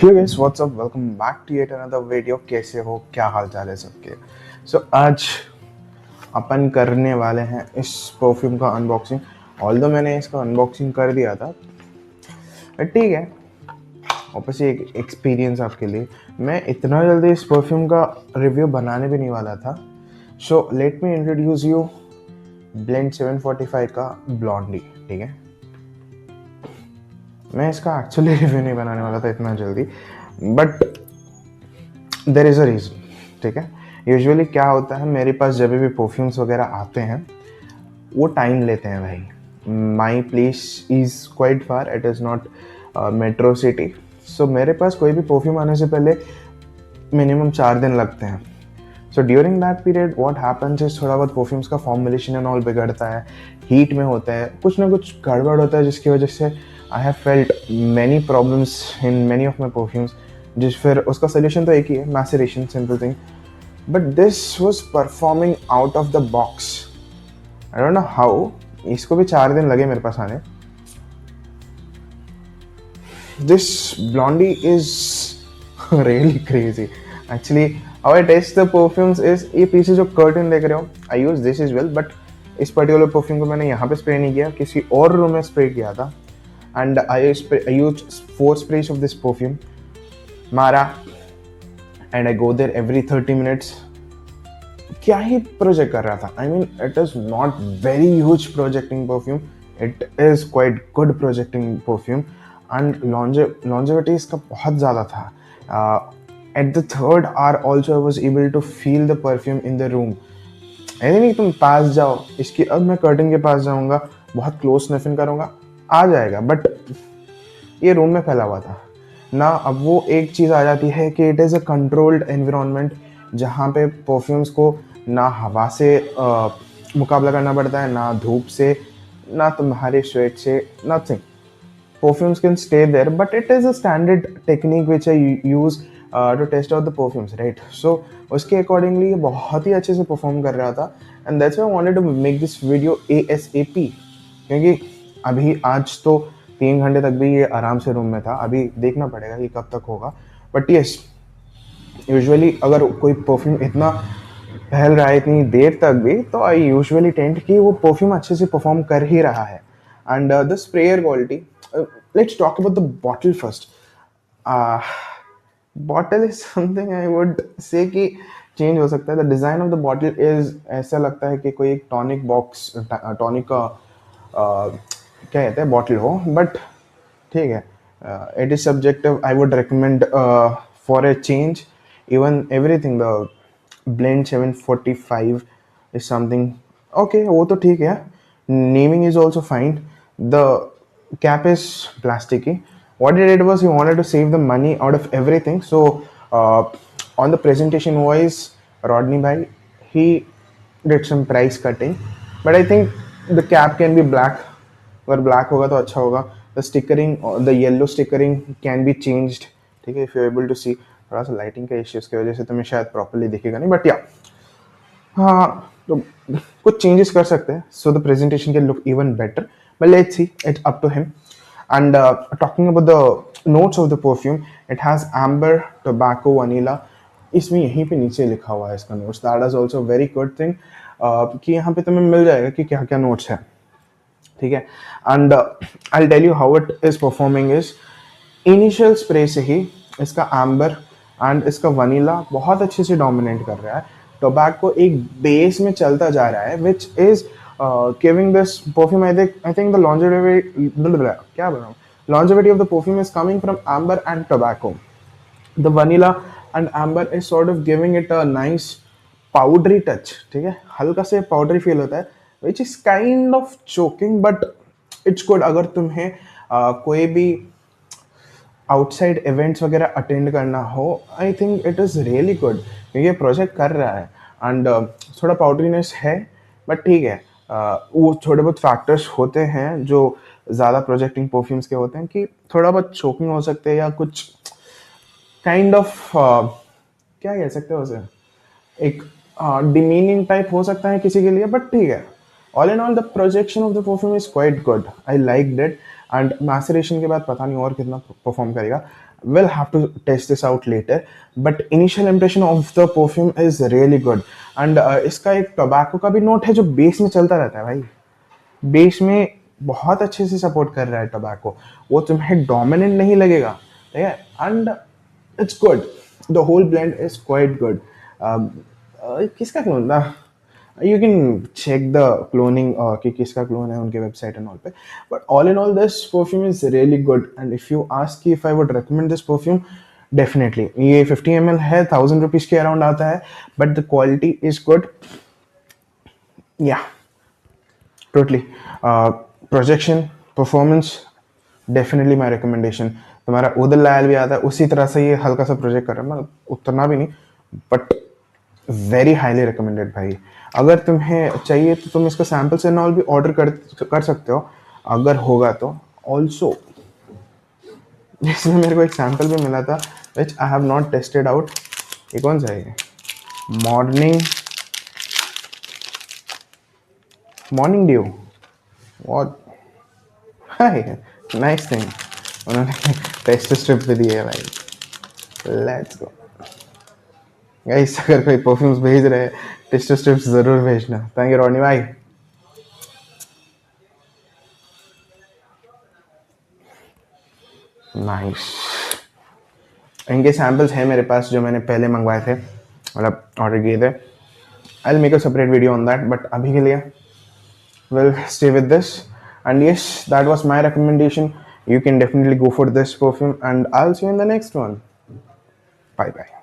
Hey guys, what's up? Welcome back to yet another video. कैसे हो, क्या हाल चाल है सबके? आज अपन करने वाले हैं इस परफ्यूम का अनबॉक्सिंग. ऑल्दो मैंने इसका अनबॉक्सिंग कर दिया था, बट ठीक है, वापस एक एक्सपीरियंस आपके लिए. मैं इतना जल्दी इस परफ्यूम का रिव्यू बनाने भी नहीं वाला था. So let me introduce you blend 745 का ब्लॉन्डी. ठीक है, मैं इसका एक्चुअली रिव्यू नहीं बनाने वाला था इतना जल्दी, but there is a reason. ठीक है, यूजुअली क्या होता है, मेरे पास जब भी परफ्यूम्स वगैरह आते हैं वो टाइम लेते हैं भाई. My place is quite far, it is not metro city. So मेरे पास कोई भी परफ्यूम आने से पहले मिनिमम 4 दिन लगते हैं. So during that period what happens is थोड़ा बहुत परफ्यूम्स का फॉर्मुलेशन एंड ऑल बिगड़ता है, हीट में होता है, कुछ ना कुछ गड़बड़ होता है, जिसकी वजह से I have felt many problems in many of my perfumes. फिर उसका सोल्यूशन तो एक ही है, maceration, simple thing. But this was performing out of the box. I don't know how, इसको भी 4 दिन लगे मेरे पास आने. This Blondie is really crazy. Actually how I test the perfumes is, ये पीछे जो कर्टन देख रहे हो, I use this is well, but इस पर्टिकुलर परफ्यूम को मैंने यहाँ पे स्प्रे नहीं किया, किसी और रूम में स्प्रे किया था. And I use 4 sprays of this perfume, मारा, and I go there every 30 minutes. क्या ही प्रोजेक्ट कर रहा था. I mean it is not very huge projecting perfume, it is quite good projecting perfume. And longevity इसका बहुत ज़्यादा था. At the third hour also I was able to feel the perfume in the room. ऐसे नहीं तुम पास जाओ इसकी, अब मैं कर्टन के पास जाऊंगा, बहुत क्लोज स्निफिंग करूंगा, आ जाएगा, बट ये रूम में फैला हुआ था ना. अब वो एक चीज़ आ जाती है कि it is a controlled environment, जहाँ पे परफ्यूम्स को ना हवा से मुकाबला करना पड़ता है, ना धूप से, ना तुम्हारे स्वेट से, nothing. Perfumes can stay there, but it is a standard technique which I use to test out the perfumes, right? So उसके accordingly ये बहुत ही अच्छे से perform कर रहा था, and that's why I wanted to make this video ASAP. क्योंकि अभी आज तो 3 घंटे तक भी ये आराम से रूम में था, अभी देखना पड़ेगा कि कब तक होगा. बट यस, यूजुअली अगर कोई परफ्यूम इतना फैल रहा है इतनी देर तक भी, तो आई यूजुअली टेंट कि वो परफ्यूम अच्छे से परफॉर्म कर ही रहा है. And the sprayer quality, let's talk about the bottle first. uh, Bottle is something I would say कि चेंज हो सकता है. The design of the bottle is, ऐसा लगता है कि कोई एक टॉनिक बॉक्स, टॉनिक का क्या कहते हैं बॉटल हो, बट ठीक है, it is subjective. I would recommend for a change even everything. The blend 745 is something okay, वो तो ठीक है. Naming is also fine. The cap is plasticky. What he did was he wanted to save the money out of everything. So on the presentation wise, Rodney bhai, he did some price cutting, but I think the cap can be black. अगर black होगा तो अच्छा होगा. The stickering, the yellow stickering can be changed. ठीक है, if you're able to see. थोड़ा सा lighting का इश्यूज की वजह से तुम्हें शायद प्रॉपरली दिखेगा नहीं, बट या हाँ, तो कुछ चेंजेस कर सकते हैं, so the presentation can look even better. But let's see, it's up to him. And talking about the notes of the perfume, it has amber, tobacco, vanilla. इसमें यहीं पे नीचे लिखा हुआ है इसका notes. That is also very good thing कि यहाँ पे तुम्हें मिल जाएगा कि क्या क्या नोट्स है. ठीक है. And I tell you how it is performing is, initial spray से ही इसका एम्बर एंड इसका वनीला बहुत अच्छे से डोमिनेट कर रहा है. टोबैको एक बेस में चलता जा रहा है, which is giving this perfume, I think the longevity of the perfume is coming from amber and tobacco. The vanilla and amber is sort of giving it a nice powdery touch. ठीक है, हल्का से powdery feel होता है, which is kind of choking, but it's good. अगर तुम्हें कोई भी आउटसाइड इवेंट्स वगैरह अटेंड करना हो, I think it is really good, क्योंकि ये प्रोजेक्ट कर रहा है. एंड थोड़ा पाउडरीनेस है, बट ठीक है. वो थोड़े बहुत फैक्टर्स होते हैं जो ज़्यादा प्रोजेक्टिंग परफ्यूम्स के होते हैं, कि थोड़ा बहुत चोकिंग हो सकते हैं, या कुछ काइंड ऑफ क्या कह सकते हो उसे, एक डिमीनिंग टाइप हो सकता है किसी के लिए, बट ठीक है. All in all the projection of the perfume is quite good. I like that. And maceration के बाद पता नहीं और कितना परफॉर्म करेगा. we'll have to test this out later, but initial impression of the perfume is really good. And इसका एक tobacco का भी नोट है जो बेस में चलता रहता है भाई, बेस में बहुत अच्छे से सपोर्ट कर रहा है टोबैको, वो तुम्हें डोमिनेंट नहीं लगेगा, ठीक है, and it's good, the whole blend is quite good. किसका क्लोन था, you can check the cloning कि किसका क्लोन है उनके वेबसाइट एंड ऑल पे, but all in all this perfume is really good. And if you ask if I would recommend this perfume, definitely ये 50 ml है, 1000 rupees के around आता है, but the quality is good. Yeah totally projection performance definitely my recommendation. तुम्हारा उदल Lyell भी आता है उसी तरह से, ये हल्का सा प्रोजेक्ट कर रहा है, मतलब उतना भी नहीं, बट वेरी हाईली रिकमेंडेड भाई. अगर तुम्हें चाहिए तो तुम इसका सैम्पल्स एंड ऑल भी ऑर्डर कर सकते हो अगर होगा तो. ऑल्सो इसमें मेरे को एक सैम्पल भी मिला था which I have not tested out. ये कौन सा है, morning dew, what, hi, nice thing, उन्होंने टेस्ट स्ट्रिप भी दी है भाई. लेट्स गो गाइस, अगर कोई परफ्यूम्स भेज रहे हैं टेस्ट स्ट्रिप्स जरूर भेजना. थैंक यू रॉनी भाई. नाइस, इनके सैम्पल्स हैं मेरे पास जो मैंने पहले मंगवाए थे, मतलब ऑर्डर किए थे. I will make a separate video on that, but अभी के लिए we'll stay with this. And yes, that was my recommendation. You can definitely go for this perfume, and I'll see you in the next one. Bye bye.